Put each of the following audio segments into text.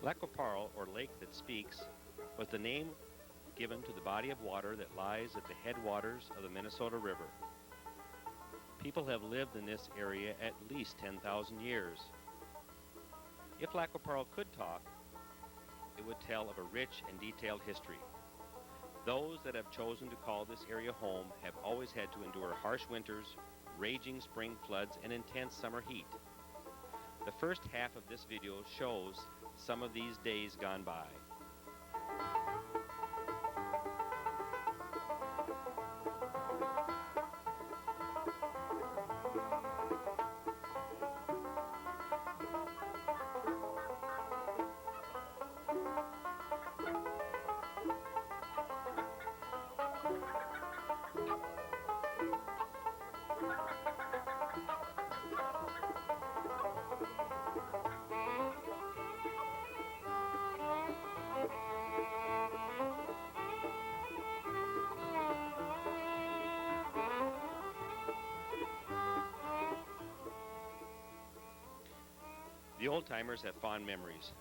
Lac Qui Parle, or Lake That Speaks, was the name given to the body of water that lies at the headwaters of the Minnesota River. People have lived in this area at least 10,000 years. If Lac Qui Parle could talk, it would tell of a rich and detailed history. Those that have chosen to call this area home have always had to endure harsh winters, raging spring floods, and intense summer heat. The first half of this video shows some of these days gone by. The old-timers have fond memories.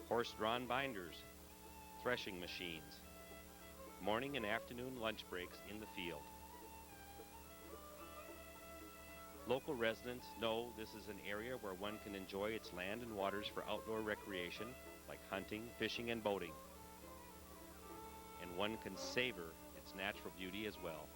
Horse-drawn binders, threshing machines, morning and afternoon lunch breaks in the field. Local residents know this is an area where one can enjoy its land and waters for outdoor recreation, like hunting, fishing, and boating. And one can savor its natural beauty as well.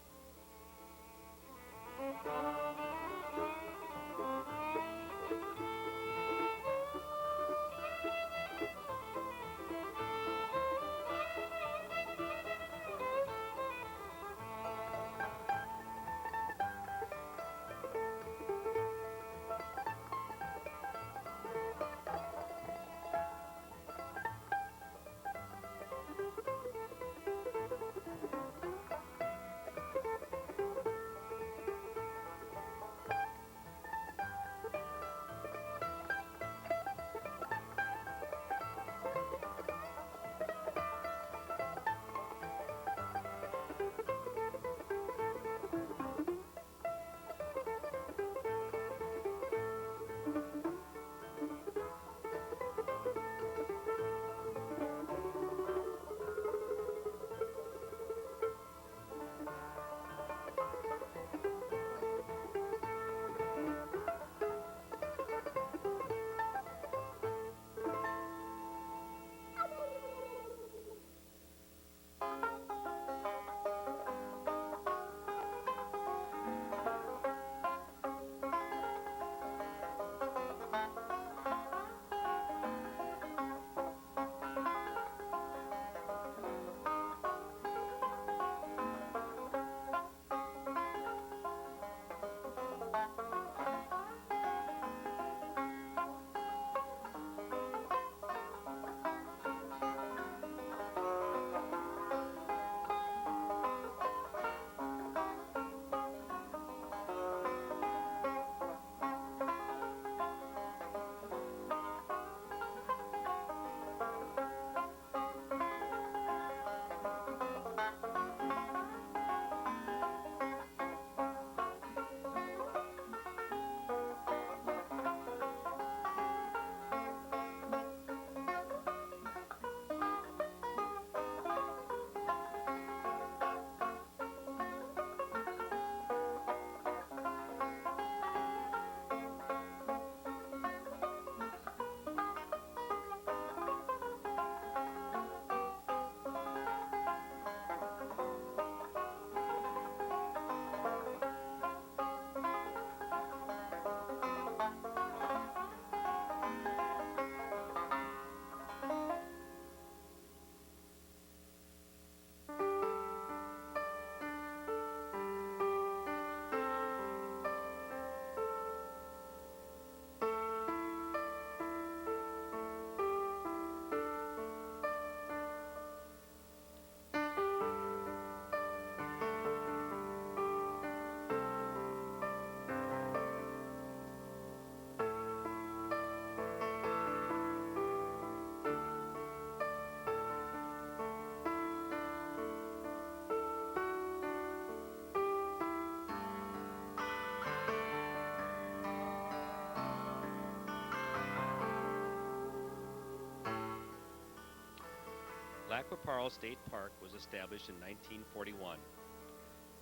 Lac Qui Parle State Park was established in 1941.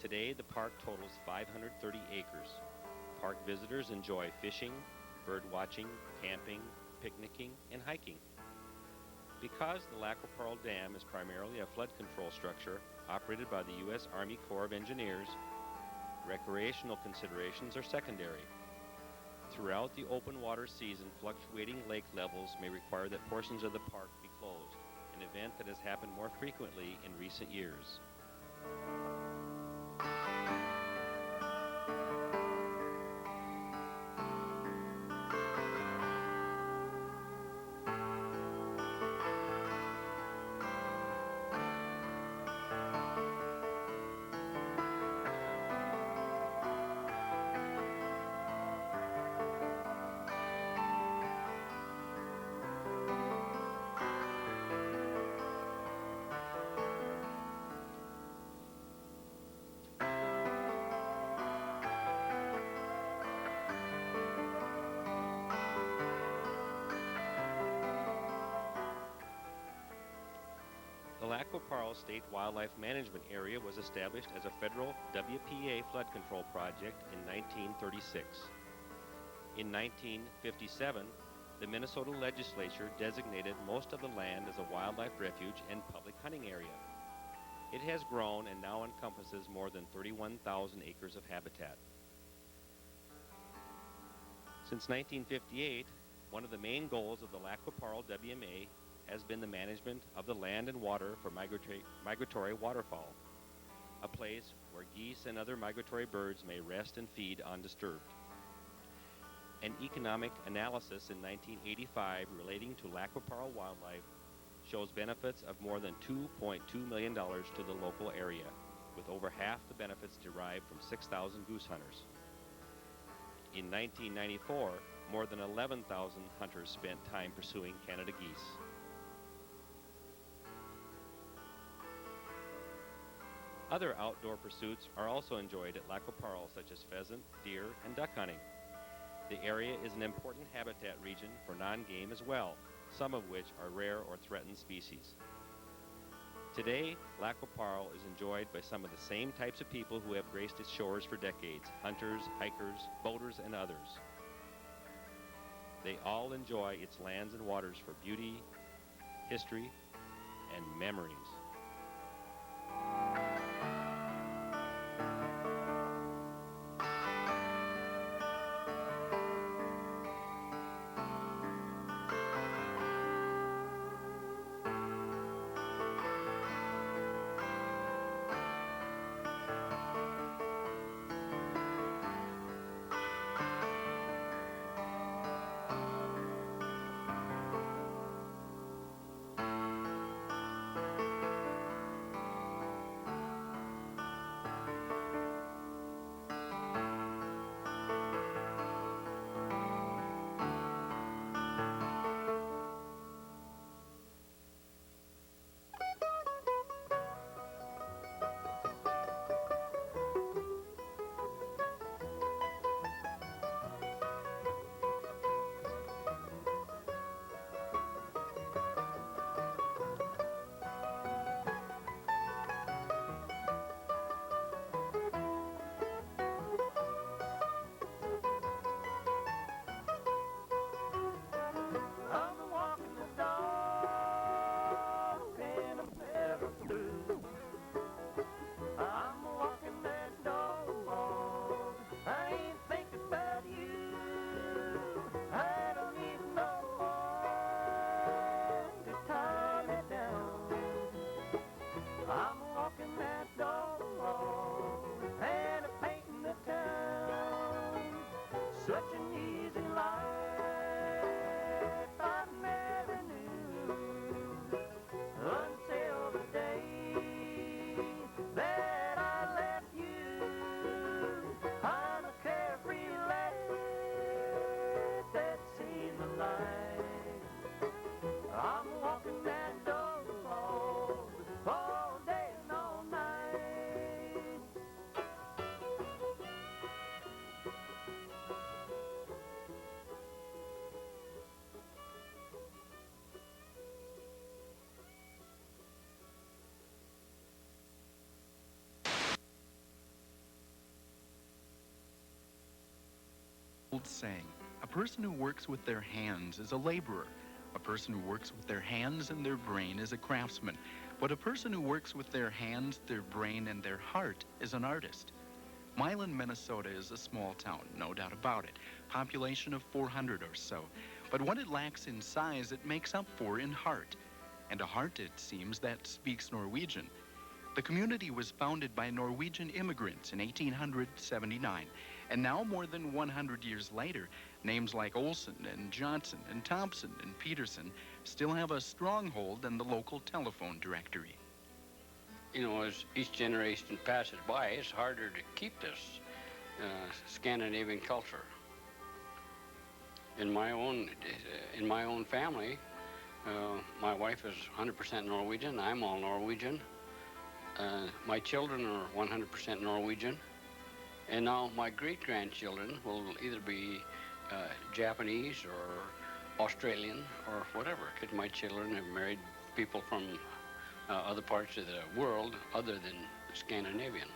Today, the park totals 530 acres. Park visitors enjoy fishing, bird watching, camping, picnicking, and hiking. Because the Lac Qui Parle Dam is primarily a flood control structure operated by the U.S. Army Corps of Engineers, recreational considerations are secondary. Throughout the open water season, fluctuating lake levels may require that portions of the park be closed, an event that has happened more frequently in recent years. The Lac Qui Parle State Wildlife Management Area was established as a federal WPA flood control project in 1936. In 1957, the Minnesota legislature designated most of the land as a wildlife refuge and public hunting area. It has grown and now encompasses more than 31,000 acres of habitat. Since 1958, one of the main goals of the Lac Qui Parle WMA has been the management of the land and water for migratory waterfowl, a place where geese and other migratory birds may rest and feed undisturbed. An economic analysis in 1985 relating to Lac Qui Parle wildlife shows benefits of more than $2.2 million to the local area, with over half the benefits derived from 6,000 goose hunters. In 1994, more than 11,000 hunters spent time pursuing Canada geese. Other outdoor pursuits are also enjoyed at Lac Qui Parle, such as pheasant, deer, and duck hunting. The area is an important habitat region for non-game as well, some of which are rare or threatened species. Today, Lac Qui Parle is enjoyed by some of the same types of people who have graced its shores for decades: hunters, hikers, boaters, and others. They all enjoy its lands and waters for beauty, history, and memories. old saying, a person who works with their hands is a laborer. A person who works with their hands and their brain is a craftsman. But a person who works with their hands, their brain, and their heart is an artist. Milan, Minnesota is a small town, no doubt about it. Population of 400 or so. But what it lacks in size, it makes up for in heart. And a heart, it seems, that speaks Norwegian. The community was founded by Norwegian immigrants in 1879. And now, more than 100 years later, names like Olsen and Johnson and Thompson and Peterson still have a stronghold in the local telephone directory. You know, as each generation passes by, it's harder to keep this Scandinavian culture. In my own family, my wife is 100% Norwegian. I'm all Norwegian. My children are 100% Norwegian. And now my great-grandchildren will either be Japanese or Australian or whatever, because my children have married people from other parts of the world other than Scandinavian.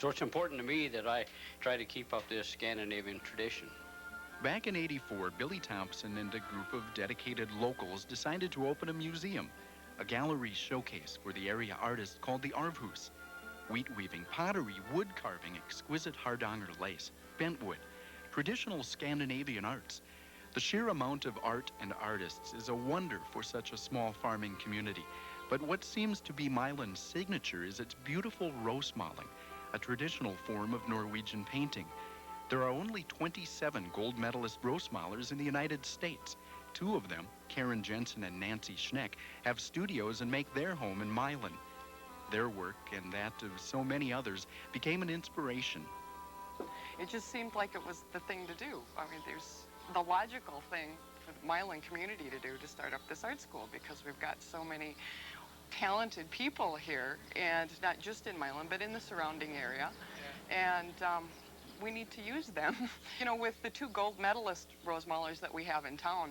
So it's important to me that I try to keep up this Scandinavian tradition. Back in '84, Billy Thompson and a group of dedicated locals decided to open a museum, a gallery showcase for the area artists called the Arvhus. Wheat weaving, pottery, wood carving, exquisite Hardanger lace, bentwood, traditional Scandinavian arts. The sheer amount of art and artists is a wonder for such a small farming community. But what seems to be Milan's signature is its beautiful rosemåling, a traditional form of Norwegian painting. There are only 27 gold medalist rosemalers in the United States. Two of them, Karen Jensen and Nancy Schneck, have studios and make their home in Milan. Their work and that of so many others became an inspiration. It just seemed like it was the thing to do. I mean, there's the logical thing for the Milan community to do to start up this art school, because we've got so many talented people here, and not just in Milan, but in the surrounding area. And we need to use them. You know, with the two gold medalist rosemalers that we have in town,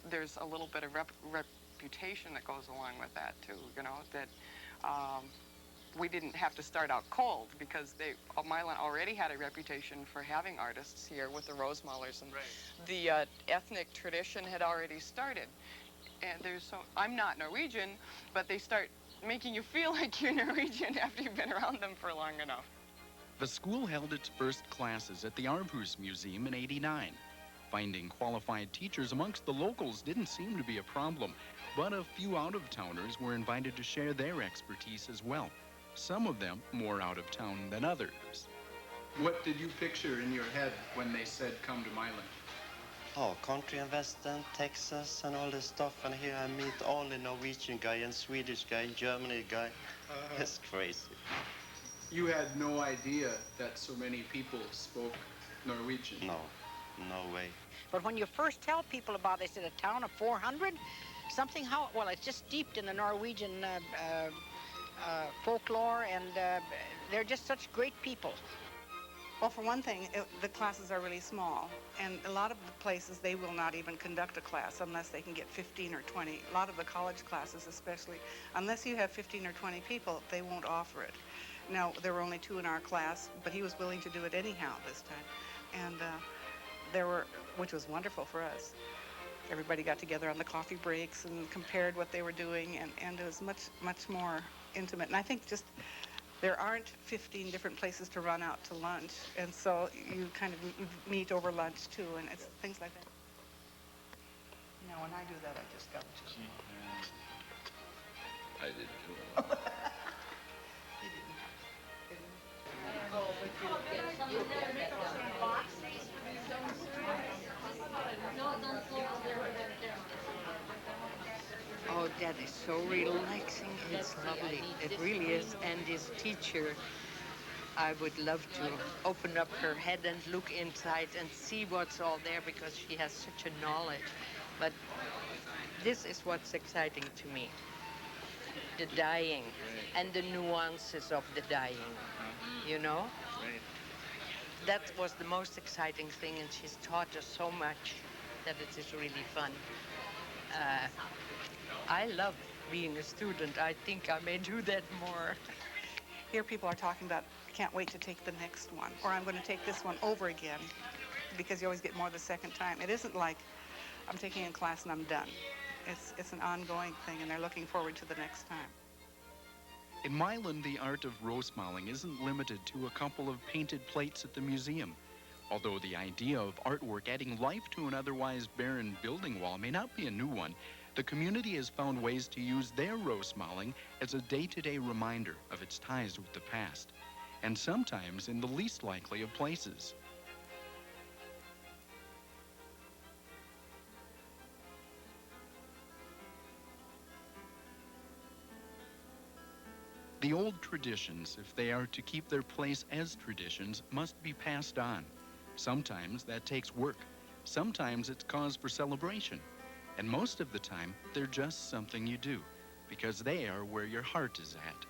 there's a little bit of reputation that goes along with that too, you know, that we didn't have to start out cold, because Milan already had a reputation for having artists here with the rosemalers, and the ethnic tradition had already started. And I'm not Norwegian, but they start making you feel like you're Norwegian after you've been around them for long enough. The school held its first classes at the Arvhus Museum in '89. Finding qualified teachers amongst the locals didn't seem to be a problem, but a few out-of-towners were invited to share their expertise as well. Some of them more out of town than others. What did you picture in your head when they said come to Milan? Oh, country and western, Texas and all this stuff, and here I meet only Norwegian guy and Swedish guy and Germany guy. It's crazy. You had no idea that so many people spoke Norwegian? No, no way. But when you first tell people about this in a town of 400, well, it's just steeped in the Norwegian folklore, and they're just such great people. Well, for one thing, the classes are really small, and a lot of the places they will not even conduct a class unless they can get 15 or 20. A lot of the college classes especially, unless you have 15 or 20 people, they won't offer it. Now, there were only 2 in our class, but he was willing to do it anyhow this time. And which was wonderful for us. Everybody got together on the coffee breaks and compared what they were doing, and it was much, much more intimate. And I think just there aren't 15 different places to run out to lunch, and so you kind of meet over lunch too, and it's things like that. Now, when I do that, I just got to. I did too. Oh, that is so relaxing. It's lovely. It really is. And this teacher, I would love to open up her head and look inside and see what's all there, because she has such a knowledge. But this is what's exciting to me. The dyeing and the nuances of the dyeing, you know? That was the most exciting thing, and she's taught us so much that it is really fun. I love being a student. I think I may do that more. Here people are talking about, I can't wait to take the next one, or I'm going to take this one over again. because you always get more the second time. It isn't like I'm taking a class and I'm done. It's an ongoing thing, and they're looking forward to the next time. In Milan, the art of rosemalling isn't limited to a couple of painted plates at the museum. Although the idea of artwork adding life to an otherwise barren building wall may not be a new one, the community has found ways to use their rosemalling as a day-to-day reminder of its ties with the past, and sometimes in the least likely of places. The old traditions, if they are to keep their place as traditions, must be passed on. Sometimes that takes work. Sometimes it's cause for celebration. And most of the time, they're just something you do, because they are where your heart is at.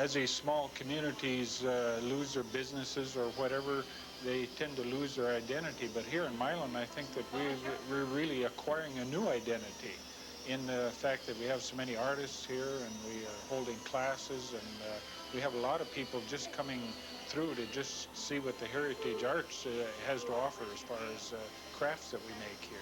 As these small communities lose their businesses or whatever, they tend to lose their identity. But here in Milan, I think that we're really acquiring a new identity in the fact that we have so many artists here, and we are holding classes, and we have a lot of people just coming through to just see what the heritage arts has to offer as far as crafts that we make here.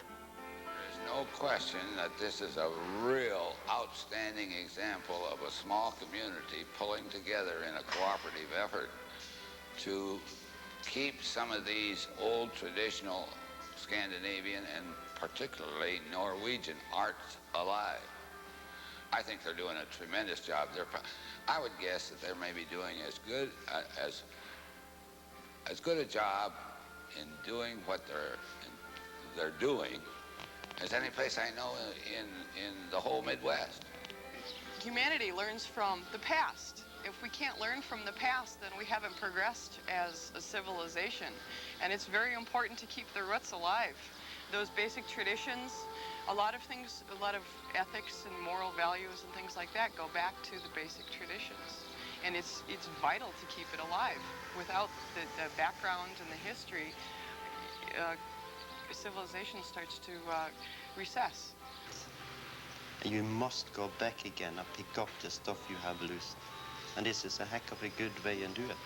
There's no question that this is a real outstanding example of a small community pulling together in a cooperative effort to keep some of these old traditional Scandinavian and particularly Norwegian arts alive. I think they're doing a tremendous job. I would guess that they're maybe doing as good a job in doing what they're doing as any place I know in the whole Midwest. Humanity learns from the past. If we can't learn from the past, then we haven't progressed as a civilization. And it's very important to keep the roots alive. Those basic traditions, a lot of things, a lot of ethics and moral values and things like that go back to the basic traditions. And it's vital to keep it alive. Without the background and the history, civilization starts to recess. You must go back again and pick up the stuff you have lost. And this is a heck of a good way to do it.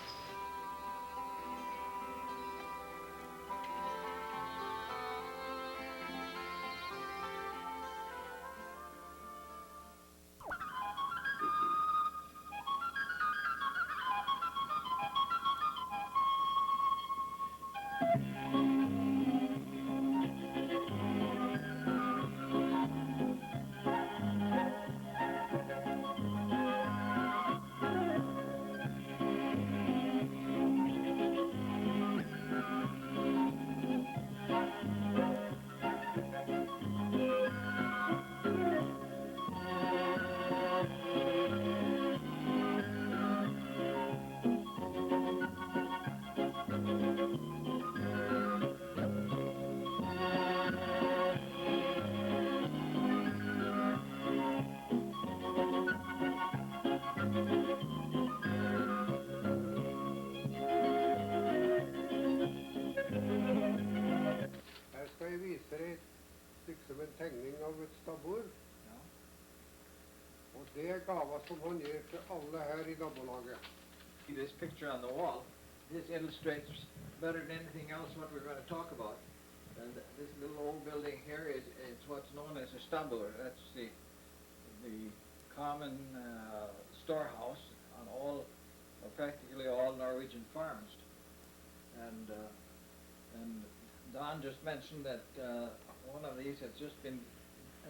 liksom en tegning av et stabbord. Ja. Og det er gava som han gir til alle her I nabolaget. This picture on the wall, this illustrates better than anything else what we're going to talk about. And this little old building here is what's known as a stabbur. That's the common storehouse on all, or practically all Norwegian farms. And Don just mentioned that one of these has just been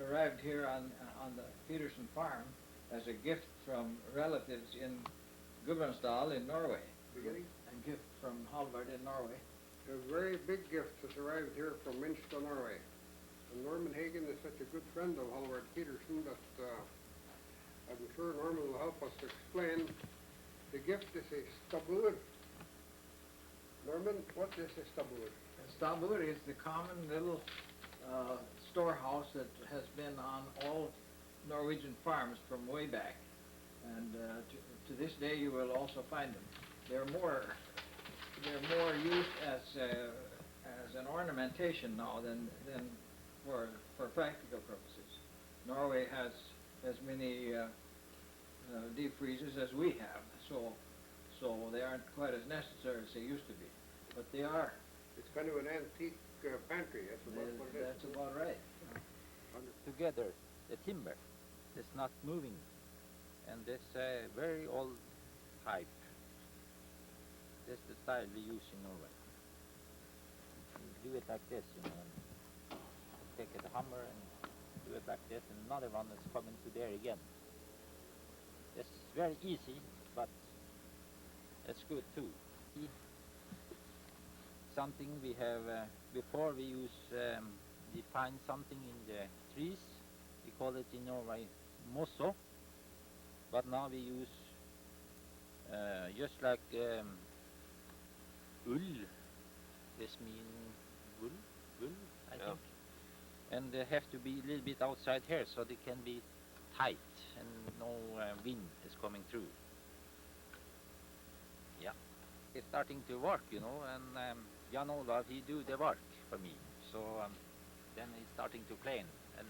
arrived here on the Peterson farm as a gift from relatives in Gudbrandsdal in Norway. Beginning? A gift from Halvard in Norway. A very big gift has arrived here from Minstad, Norway. And Norman Hagen is such a good friend of Halvard Peterson that I'm sure Norman will help us explain. The gift is a stabbur. Norman, what is a stabbur? A stabbur is the common little storehouse that has been on all Norwegian farms from way back. And to this day you will also find them. They're more used as an ornamentation now than for practical purposes. Norway has as many deep freezers as we have, so they aren't quite as necessary as they used to be. But they are It's kind of an antique pantry. That's about what it is. That's about right. Together, the timber is not moving, and this very old pipe. This is the style we use in Norway. You do it like this, you know, and take a hammer and do it like this, and another one is coming to there again. It's very easy, but it's good too. Something we have, before we use, we find something in the trees, we call it in Norway mosso, but now we use just like ull, this means wool, I think. And they have to be a little bit outside here so they can be tight and no wind is coming through. Yeah, it's starting to work, you know, and Jan Olav, he do the work for me. So then he's starting to plane and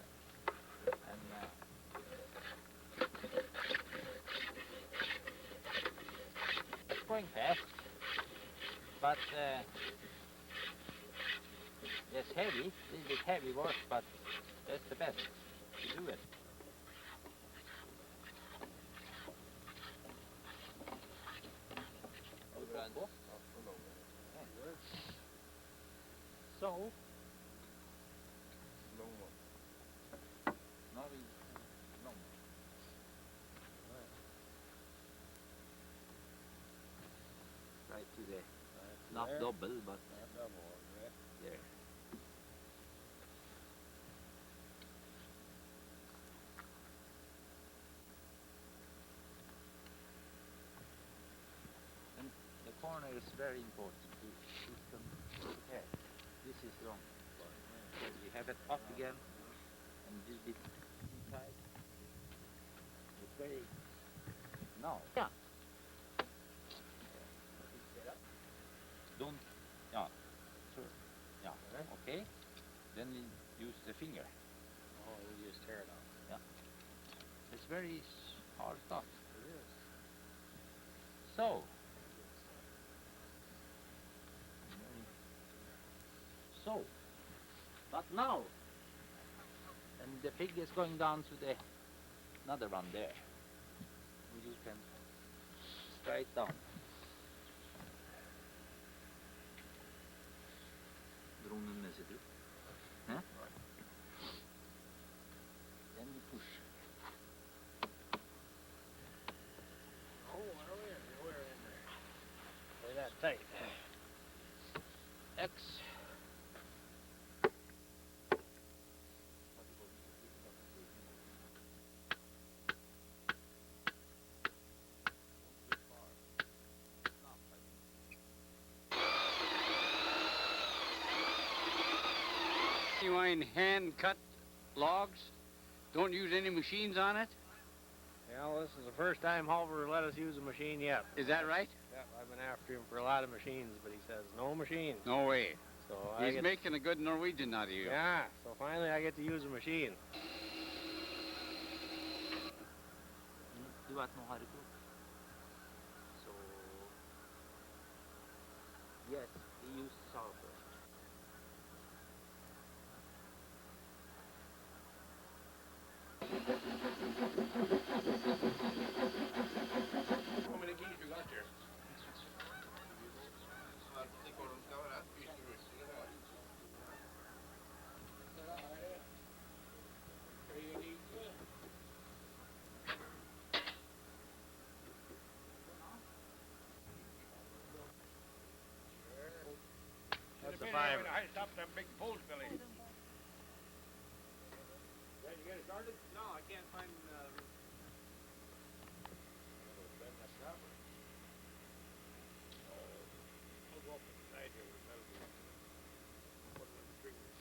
it's going fast, but it's heavy, a little bit heavy work, but that's the best to do it. So, now we right to the not double, but there. And the corner is very important. Okay, this is wrong. You have it up again, and a little bit inside. It's very now. Yeah. Don't. Yeah. Sure. Yeah. Okay. Then we use the finger. Oh, we just tear it off. Yeah. It's very hard stuff. It is. So. So. But now. And the pig is going down to the another one there. And you can straight down. Dronen med sitt upp. Huh? Then we push. Oh, we're in there. Play that tight. X. You mind hand-cut logs? Don't use any machines on it? Well, this is the first time Halver let us use a machine yet. Is that right? Yeah, I've been after him for a lot of machines, but he says no machines. No way. So He's making a good Norwegian out of you. Yeah, so finally I get to use a machine. Du vet nå har det gått. So yes, we use saw first. How many geese you got there? That's a five. I stopped that big post, Billy. Did you get it started? No, I can't find. I'll go up inside here with metal. Put it on the triggers.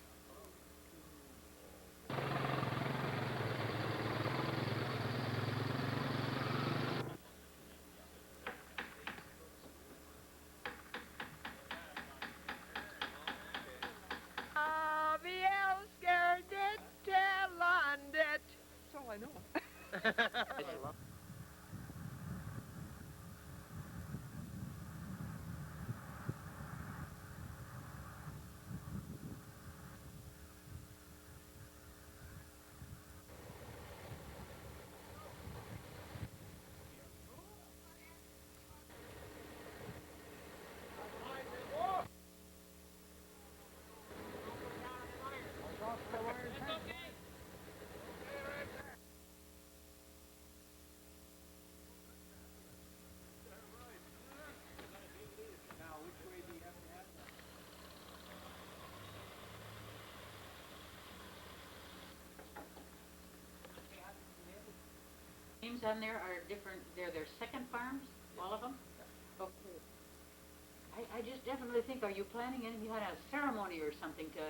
Vi älskar ditt land. That's all I know. Names on there are different, they're their second farms, all of them? Okay. I just definitely think, are you planning any kind of ceremony or something to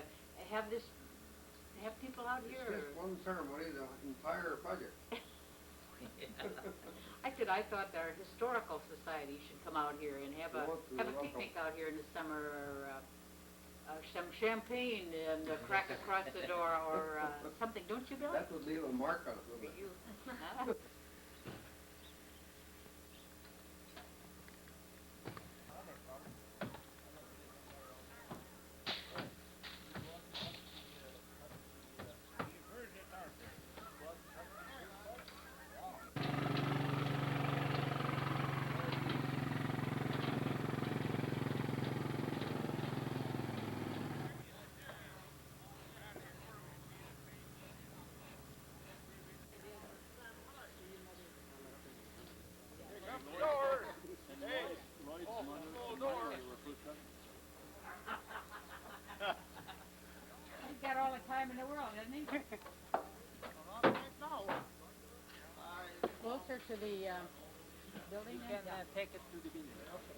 have this, have people out It's here? just one ceremony, the entire project. I thought our historical society should come out here and have a welcome. picnic out here in the summer, or some champagne and a crack across the door, or something, don't you, Billy? That would leave a mark on it, wouldn't it? You, He's got all the time in the world, hasn't he? Closer to the building. You can take it to the building. Okay.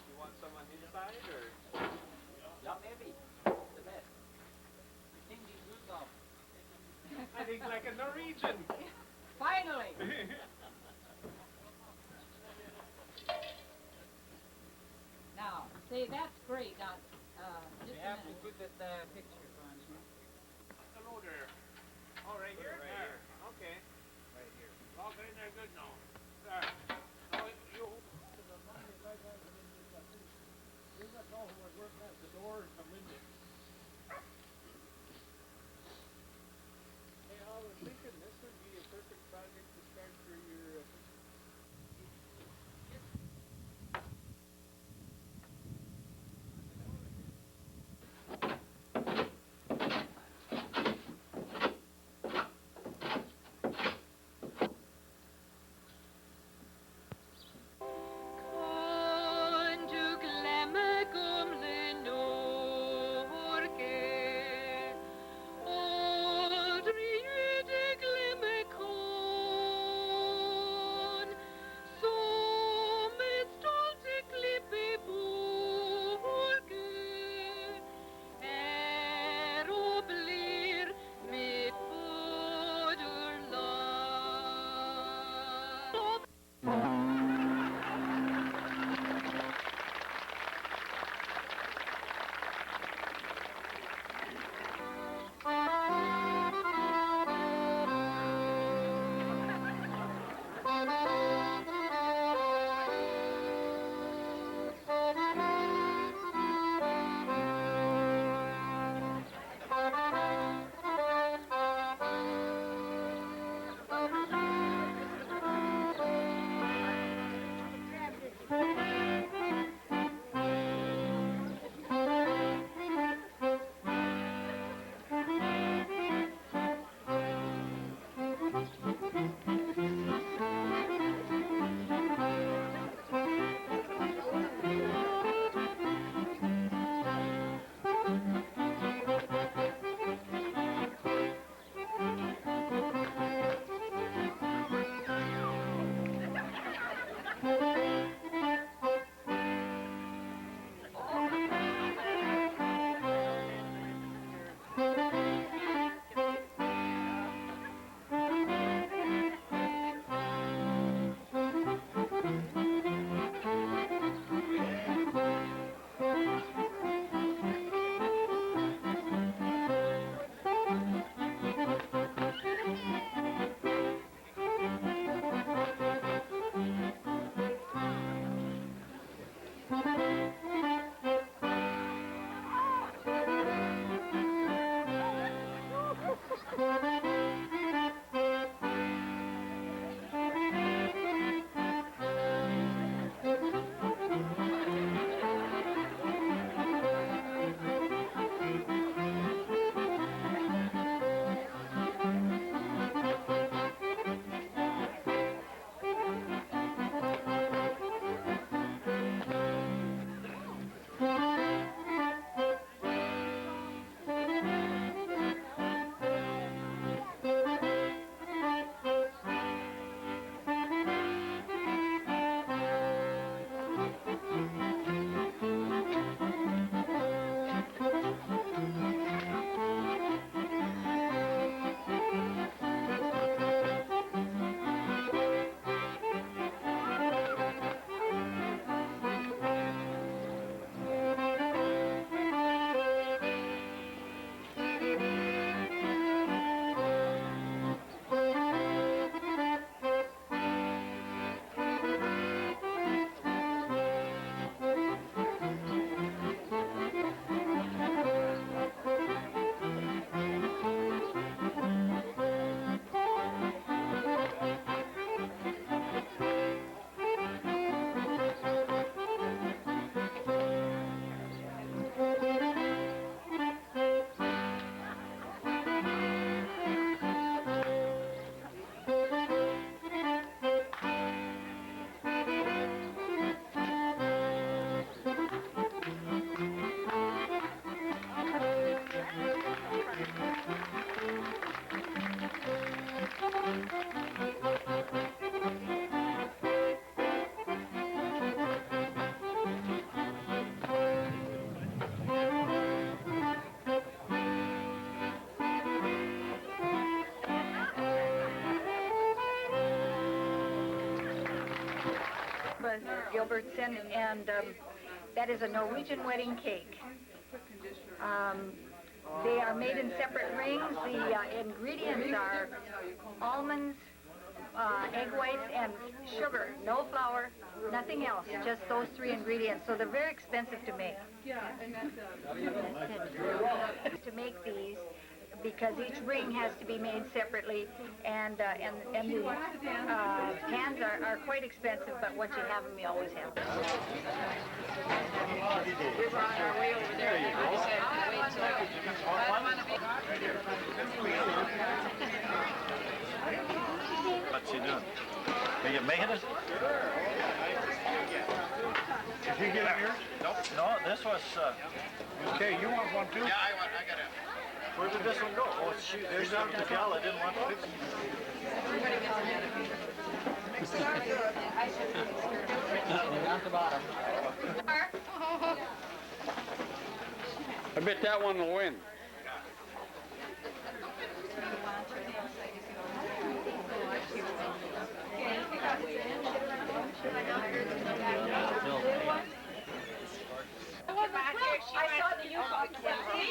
You want someone inside or? Yeah, maybe. The best. I think you do some. I think like a Norwegian. Finally! Now, see, that's great. Now, just You a have to minute. put that picture on here. Hello there. Oh, right here? Right There. here. Okay. Right here. Okay, they're good now. There. Now, you... That's all who was working at the door and come in there. Hey, I was thinking this would be a perfect project to start for your Gilbertson, and that is a Norwegian wedding cake. They are made in separate rings. The ingredients are almonds, egg whites, and sugar. No flour, nothing else, just those three ingredients. So they're very expensive to make. To make these, because each ring has to be made separately, and the pans are quite expensive, but once you have them, you always have them. We were on our way over there. What's he doing? Are you making it? Did you get it here? Nope. No, this was... Okay, you want one too? Yeah, I got it. Where did this one go? Oh, shoot, there's the gal I didn't want to fix. Everybody gets ahead of me. At the bottom. I bet that one will win. I saw the U-Haul picture of you.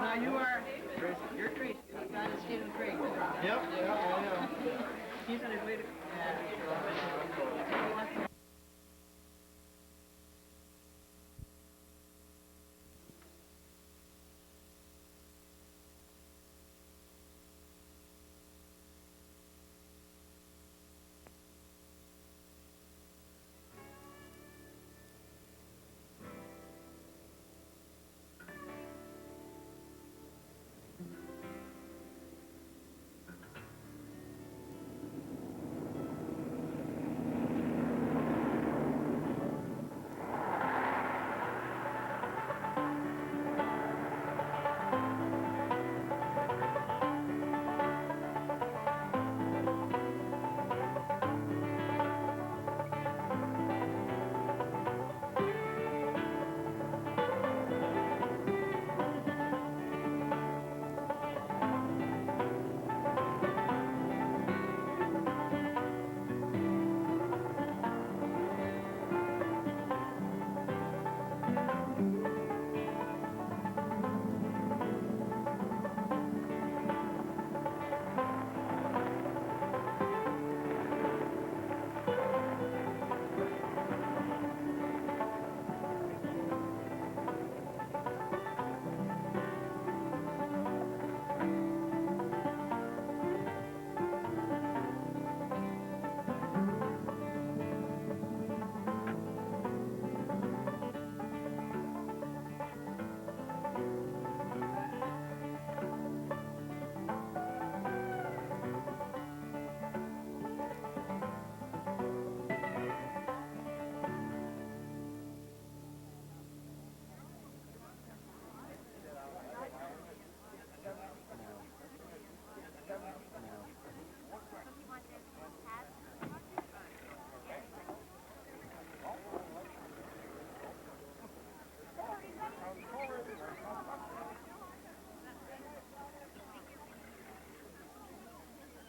Now you are Tracy. You're Tracy. That is Stephen Craig. Yep. Yeah. He's on his way to.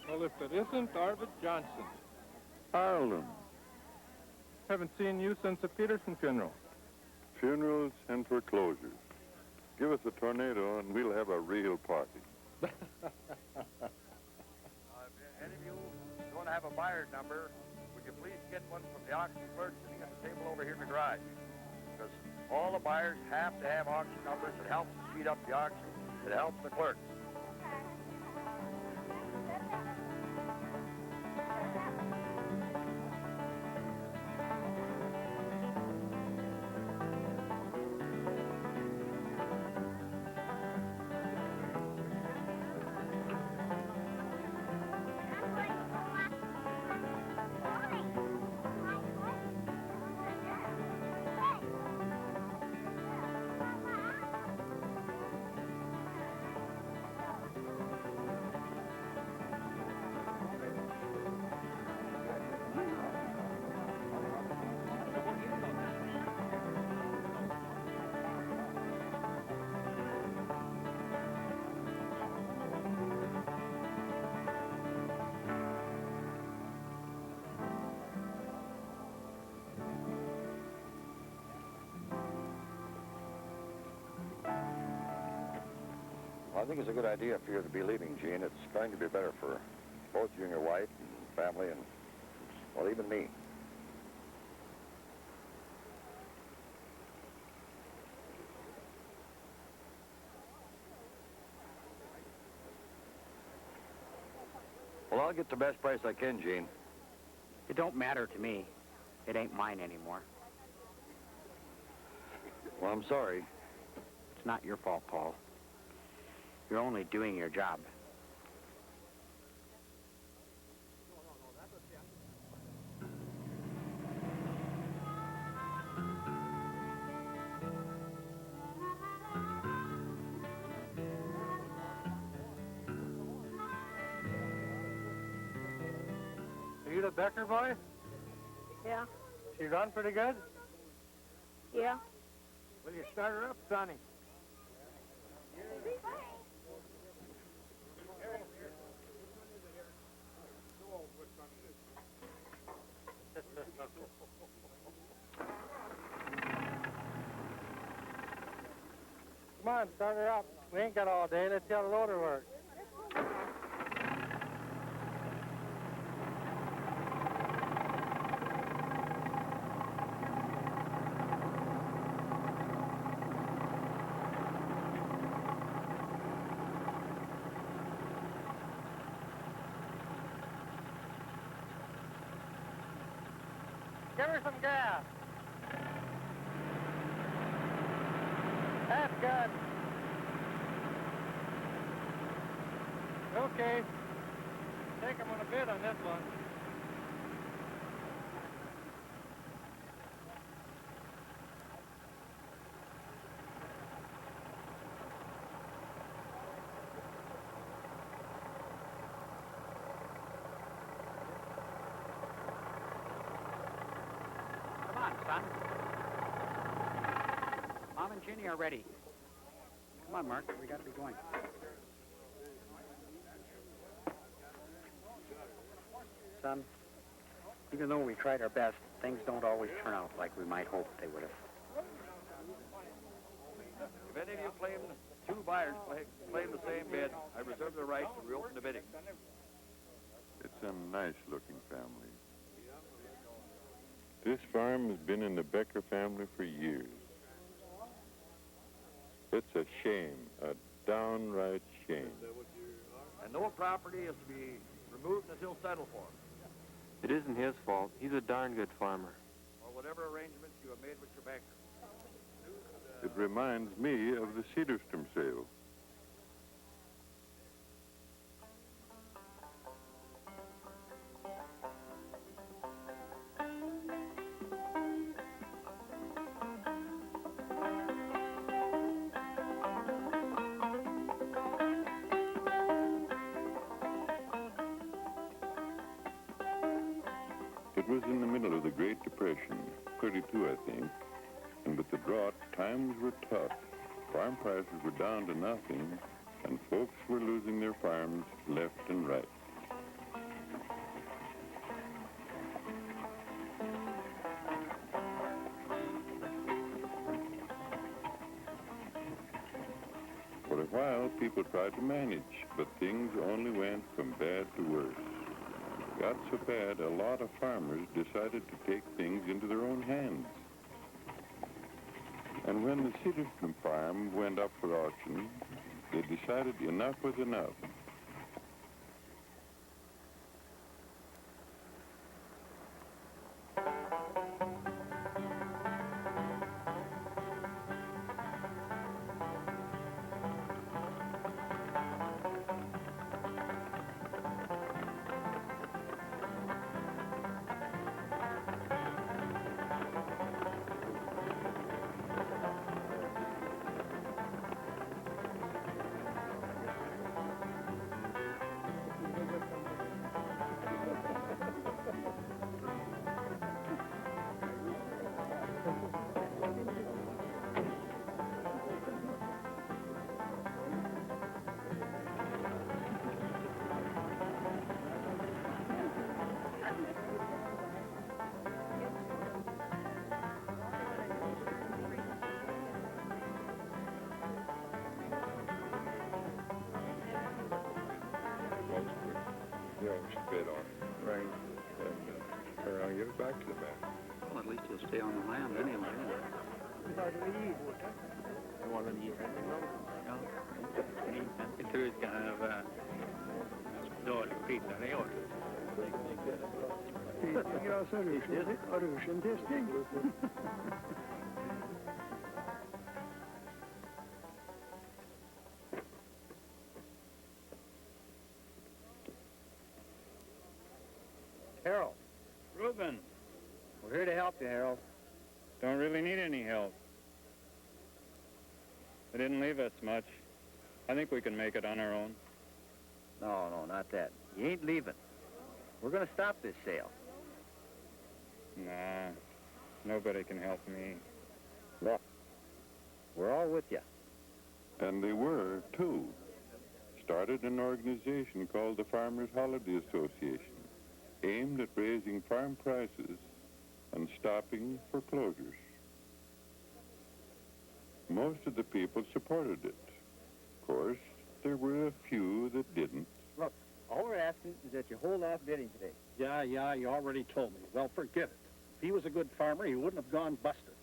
Well, if it isn't Arvid Johnson. Ireland. Haven't seen you since the Peterson funeral. Funerals and foreclosures. Give us a tornado and we'll have a real party. If any of you don't have a buyer number, would you please get one from the auction clerk sitting at the table over here in the garage. Because all the buyers have to have auction numbers. It helps to speed up the auction. It helps the clerks. Well, I think it's a good idea for you to be leaving, Gene. It's going to be better for both you and your wife and family and, well, even me. Well, I'll get the best price I can, Gene. It don't matter to me. It ain't mine anymore. Well, I'm sorry. It's not your fault, Paul. You're only doing your job. Are you the Becker boy? Yeah. She run pretty good? Yeah. Will you start her up, Sonny? Come on, start her up. We ain't got all day. Let's see how the loader works. Give her some gas. That's good. Okay. Take him on a bid on this one. Come on, son. Mom and Ginny are ready. Come on, Mark. We got to be going. Son, even though we tried our best, things don't always turn out like we might hope they would have. If any of you claim, two buyers claim the same bid, I reserve the right to reopen the bidding. It's a nice-looking family. This farm has been in the Becker family for years. It's a shame, a downright shame. And no property is to be removed until settled for. It isn't his fault. He's a darn good farmer. Or whatever arrangements you have made with your banker. It reminds me of the Cedarstrom sale. It was in the middle of the Great Depression, 32, I think, and with the drought, times were tough. Farm prices were down to nothing, and folks were losing their farms left and right. For a while, people tried to manage, but things only went from bad to worse. got so bad, a lot of farmers decided to take things into their own hands. And when the Cedarstrom farm went up for auction, they decided enough was enough. Bid on it. Right. And I'll give it back to the man. Well, at least he'll stay on the land anyway. Inte ut kan ha dålig pizza, det gör Harold. Reuben. We're here to help you, Harold. Don't really need any help. They didn't leave us much. I think we can make it on our own. No, not that. You ain't leaving. We're going to stop this sale. Nah, nobody can help me. Look, we're all with you. And they were, too. Started an organization called the Farmers Holiday Association, aimed at raising farm prices and stopping foreclosures. Most of the people supported it. Of course, there were a few that didn't. Look, all we're asking is that you hold off bidding today. Yeah, you already told me. Well, forget it. If he was a good farmer, he wouldn't have gone busted.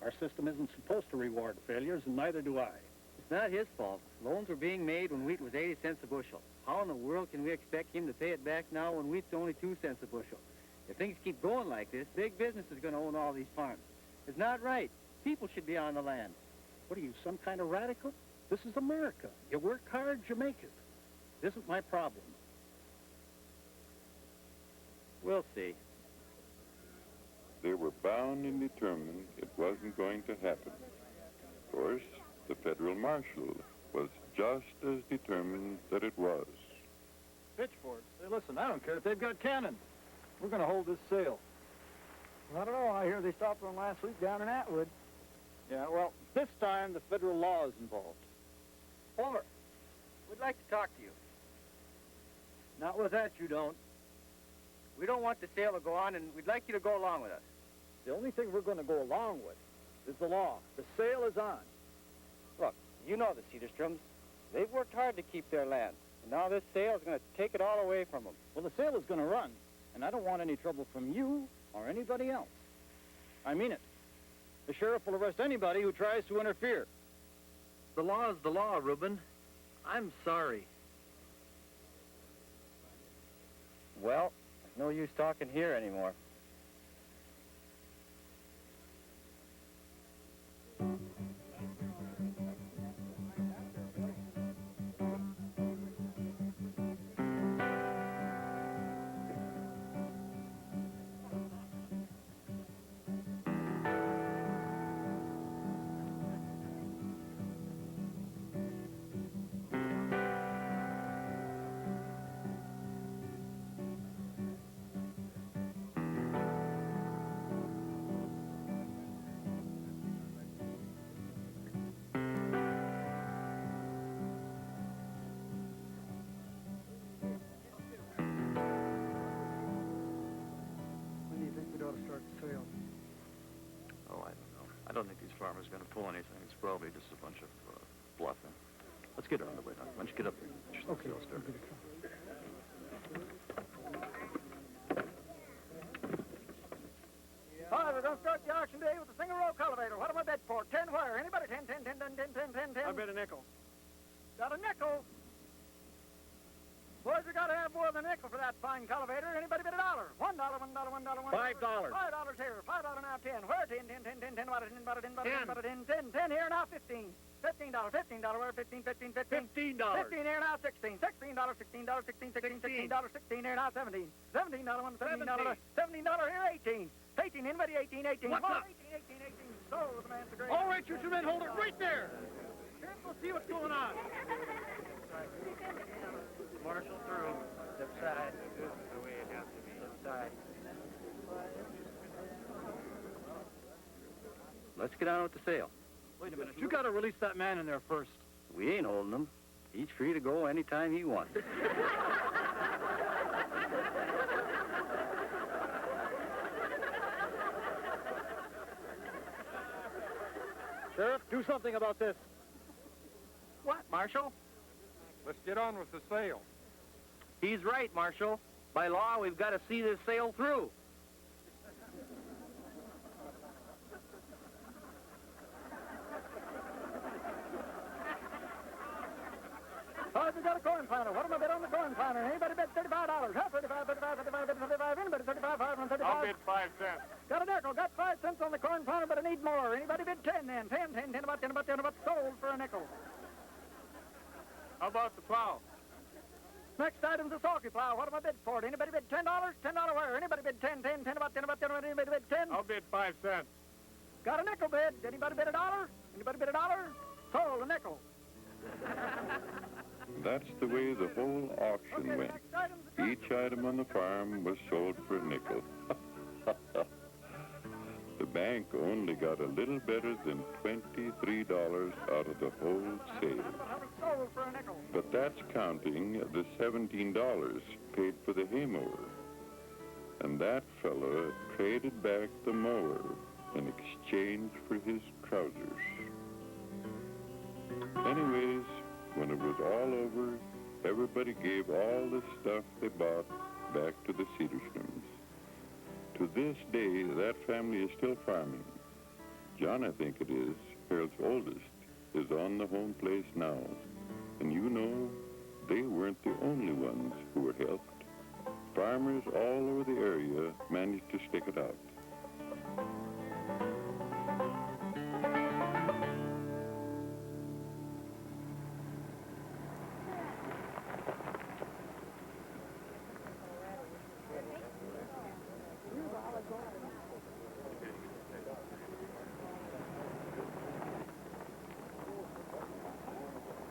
Our system isn't supposed to reward failures, and neither do I. It's not his fault. Loans were being made when wheat was 80 cents a bushel. How in the world can we expect him to pay it back now when wheat's only 2 cents a bushel? If things keep going like this, big business is going to own all these farms. It's not right. People should be on the land. What are you, some kind of radical? This is America. You work hard, you make it. It isn't my problem. We'll see. They were bound and determined it wasn't going to happen. Of course, the federal marshal was just as determined that it was. Pitchforks? Hey, listen, I don't care if they've got cannons. We're going to hold this sale. I don't know. I hear they stopped one last week down in Atwood. Yeah, well, this time the federal law is involved. Homer, we'd like to talk to you. Not with that, you don't. We don't want the sale to go on, and we'd like you to go along with us. The only thing we're going to go along with is the law. The sale is on. Look, you know the Cedarstroms. They've worked hard to keep their land, and now this sale is going to take it all away from them. Well, the sale is going to run, and I don't want any trouble from you or anybody else. I mean it. The sheriff will arrest anybody who tries to interfere. The law is the law, Reuben. I'm sorry. Well, there's no use talking here anymore. I don't think these farmers are going to pull anything. It's probably just a bunch of bluffing. Let's get it underway, Doc. Why don't you get up here? Okay. Got a nickel. Boys, we gotta have more than a nickel for that fine cultivator. Anybody bid $1? $1, $1, $1, $1. $5. $5 here. $5 now, 10. Where 10, 10, 10, 10, 10, about a 10, about a 10, about a 10, about a 10, 10, 10 here now, 15. $15, $15, where 15, 15, 15. $15. 15 here now, 16. $16, $16, 16, 16, $16, 16 here now, 17. $17, $17, $17 here, 18. 18, anybody 18, 18. What's up? 18, 18, 18. So the man's a great. All right, you two men, hold it right there. Let's see what's going on. Marshal through. Left side. This is the way it has to be. Left side. Let's get on with the sale. Wait a minute. You got to release that man in there first. We ain't holding him. He's free to go anytime he wants. Sheriff, do something about this. What, Marshal? Let's get on with the sale. He's right, Marshal. By law, we've got to see this sale through. Oh, we got a corn planter. What am I bid on the corn planter? Anybody bid $35? Huh? 35, 35, 35, 35. Anybody 35, 5 on 35? I'll bid 5 cents. Got a nickel. Got 5 cents on the corn planter, but I need more. Anybody bid 10 then? 10, 10, 10, about 10, about 10, about sold for a nickel. How about the plow? Next item's a sulky plow. What am I bid for? Anybody bid $10? $10 where? Anybody bid 10, 10, 10, about 10, about 10, anybody bid 10? I'll bid 5 cents. Got a nickel bid. Anybody bid $1? Anybody bid $1? Sold a nickel. That's the way the whole auction went. Each item on the farm was sold for a nickel. The bank only got a little better than $23 out of the whole sale. Sold for a nickel. But that's counting the $17 paid for the hay mower. And that fella traded back the mower in exchange for his trousers. Anyways, when it was all over, everybody gave all the stuff they bought back to the Cederströms. To this day, that family is still farming. John, I think it is, Harold's oldest, is on the home place now. And you know, they weren't the only ones who were helped. Farmers all over the area managed to stick it out.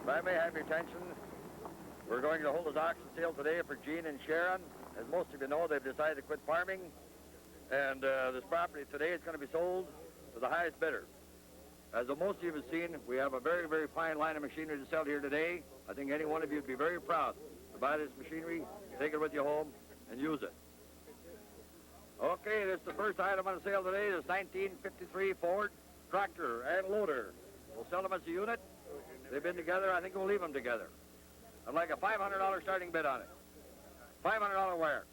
If I may have your attention, we're going to hold an auction sale today for Gene and Sharon. As most of you know, they've decided to quit farming, and this property today is going to be sold to the highest bidder. As most of you have seen, we have a very, very fine line of machinery to sell here today. I think any one of you would be very proud to buy this machinery, take it with you home, and use it. Okay, this is the first item on sale today. This 1953 Ford tractor and loader. We'll sell them as a unit. They've been together. I think we'll leave them together. I'd like a $500 starting bid on it. $500 where?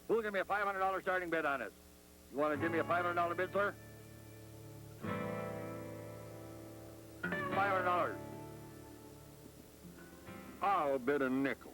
Who'll give me a $500 starting bid on it? You want to give me a $500 bid, sir? $500. I'll bid a nickel.